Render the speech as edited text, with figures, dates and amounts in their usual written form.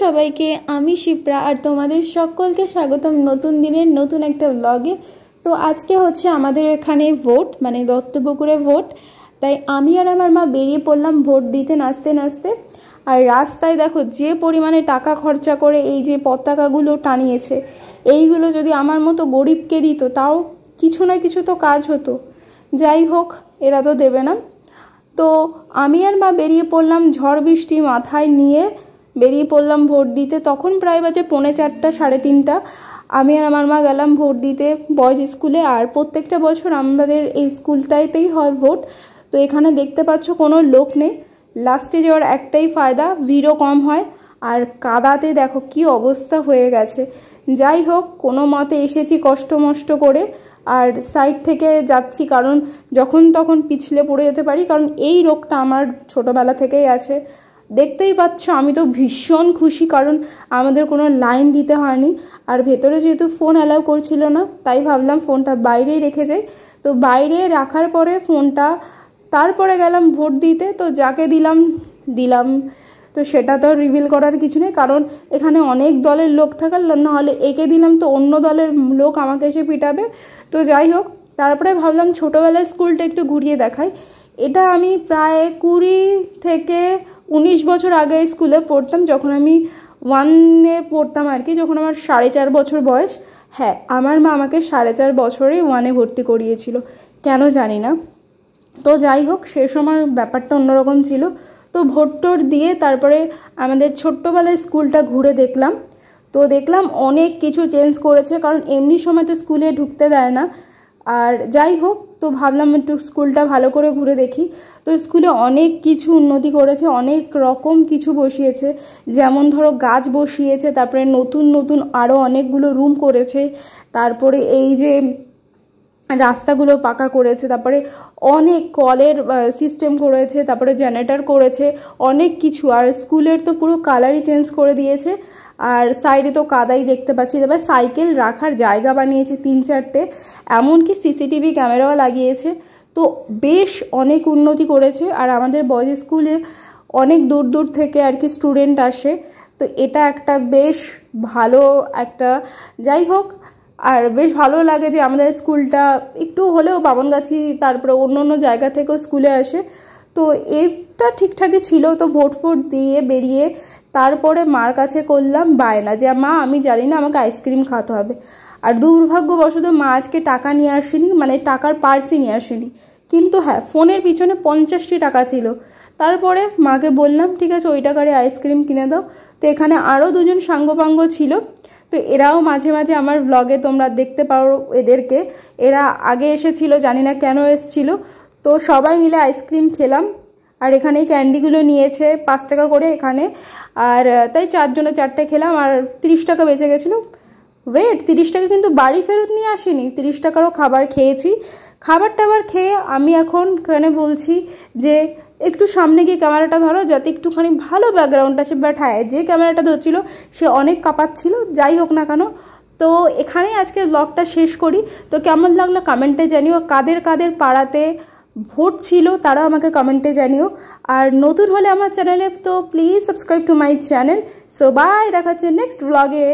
সবাইকে, আমি শিপ্রা আর তোমাদের সকলকে স্বাগতম নতুন দিনের নতুন একটা ব্লগে। তো আজকে হচ্ছে আমাদের এখানে ভোট, মানে দত্তপুকুরে ভোট। তাই আমি আর আমার মা বেরিয়ে পড়লাম ভোট দিতে নাচতে নাচতে। আর রাস্তায় দেখো যে পরিমাণে টাকা খরচা করে এই যে পতাকাগুলো টানিয়েছে, এইগুলো যদি আমার মতো গরিবকে দিত তাও কিছু না কিছু তো কাজ হতো। যাই হোক, এরা তো দেবে না। তো আমি আর মা বেরিয়ে পড়লাম ঝড় বৃষ্টি মাথায় নিয়ে বেরিয়ে পড়লাম ভোট দিতে। তখন প্রায় বাজে 4:45 3:30। আমি আর আমার মা গেলাম ভোট দিতে বয়েজ স্কুলে। আর প্রত্যেকটা বছর আমাদের এই স্কুলটাইতেই হয় ভোট। তো এখানে দেখতে পাচ্ছ কোনো লোক নেই। লাস্টে যাওয়ার একটাই ফায়দা, ভিড়ও কম হয়। আর কাদাতে দেখো কি অবস্থা হয়ে গেছে। যাই হোক, কোনো মতে এসেছি কষ্ট মষ্ট করে। আর সাইড থেকে যাচ্ছি, কারণ যখন তখন পিছলে পড়ে যেতে পারি, কারণ এই রোগটা আমার ছোটোবেলা থেকেই আছে। দেখতেই পাচ্ছ আমি তো ভীষণ খুশি, কারণ আমাদের কোনো লাইন দিতে হয়নি। আর ভেতরে যেহেতু ফোন অ্যালাউ করছিল না, তাই ভাবলাম ফোনটা বাইরেই রেখে যাই। তো বাইরে রাখার পরে ফোনটা, তারপরে গেলাম ভোট দিতে। তো যাকে দিলাম তো সেটা তো রিভিল করার কিছু নেই, কারণ এখানে অনেক দলের লোক থাকার, নাহলে একে দিলাম তো অন্য দলের লোক আমাকে এসে পিটাবে। তো যাই হোক, তারপরে ভাবলাম ছোটোবেলার স্কুলটা একটু ঘুরিয়ে দেখাই। এটা আমি প্রায় 20 থেকে 19 বছর আগে স্কুলে পড়তাম, যখন আমি 1-এ পড়তাম আর কি, যখন আমার 4.5 বছর বয়স। হ্যাঁ, আমার মা আমাকে 4.5 বছরে 1-এ ভর্তি করিয়েছিল, কেন জানি না। তো যাই হোক, সে সময় ব্যাপারটা অন্যরকম ছিল। তো ভোট টোট দিয়ে তারপরে আমাদের ছোট্টবেলায় স্কুলটা ঘুরে দেখলাম। তো দেখলাম অনেক কিছু চেঞ্জ করেছে, কারণ এমনি সময় তো স্কুলে ঢুকতে দেয় না। আর যাই হোক, তো ভাবলাম একটু স্কুলটা ভালো করে ঘুরে দেখি। তো স্কুলে অনেক কিছু উন্নতি করেছে, অনেক রকম কিছু বসিয়েছে। যেমন ধরো গাছ বসিয়েছে, তারপরে নতুন নতুন আরও অনেকগুলো রুম করেছে। তারপরে এই যে রাস্তাগুলো পাকা করেছে, তারপরে অনেক কলের সিস্টেম করেছে, তারপরে জেনারেটর করেছে, অনেক কিছু। আর স্কুলের তো পুরো কালারই চেঞ্জ করে দিয়েছে। আর সাইডে তো কাদাই দেখতে পাচ্ছি। তারপরে সাইকেল রাখার জায়গা বানিয়েছে 3-4টে, এমনকি সিসিটিভি ক্যামেরাও লাগিয়েছে। তো বেশ অনেক উন্নতি করেছে। আর আমাদের বয়েজ স্কুলে অনেক দূর দূর থেকে আর কি স্টুডেন্ট আসে। তো এটা একটা বেশ ভালো একটা, যাই হোক, আর বেশ ভালো লাগে যে আমাদের স্কুলটা একটু হলেও বামনগাছি, তারপরে অন্য অন্য জায়গা থেকেও স্কুলে আসে। তো এটা ঠিকঠাকই ছিল। তো ভোট দিয়ে বেরিয়ে তারপরে মার কাছে করলাম বায়না যে মা, আমি জানি না, আমাকে আইসক্রিম খাওয়াতে হবে। আর দুর্ভাগ্যবশত মা আজকে টাকা নিয়ে আসেনি, মানে টাকার পার্সই নিয়ে আসেনি। কিন্তু হ্যাঁ, ফোনের পিছনে 50টি টাকা ছিল। তারপরে মাকে বললাম ঠিক আছে, ওই টাকারে আইসক্রিম কিনে দাও। তো এখানে আরও 2জন সাঙ্গপাঙ্গ ছিল। তো এরাও মাঝে মাঝে আমার ব্লগে তোমরা দেখতে পারো এদেরকে। এরা আগে এসেছিল, জানি না কেন এসেছিল। তো সবাই মিলে আইসক্রিম খেলাম। আর এখানে ক্যান্ডিগুলো নিয়েছে 5 টাকা করে এখানে। আর তাই 4 জনে 4টে খেলাম, আর 30 টাকা বেঁচে গেছিলো। 30 টাকা কিন্তু বাড়ি ফেরত নিয়ে আসিনি, 30 টাকারও খাবার খেয়েছি। খাবার টাবার খেয়ে আমি এখন এখানে বলছি যে একটু সামনে গিয়ে ক্যামেরাটা ধরো, যাতে একটুখানি ভালো ব্যাকগ্রাউন্ড আছে। বাট হ্যাঁ, যে ক্যামেরাটা ধরছিল সে অনেক কাঁপাচ্ছিল। যাই হোক না কেন, তো এখানেই আজকের ব্লগটা শেষ করি। তো কেমন লাগলো কমেন্টে জানিও। কাদের কাদের পাড়াতে ভোট ছিল তারাও আমাকে কমেন্টে জানিও। আর নতুন হলে আমার চ্যানেলে তো please subscribe to my channel. So bye, দেখা হচ্ছে নেক্সট ব্লগে।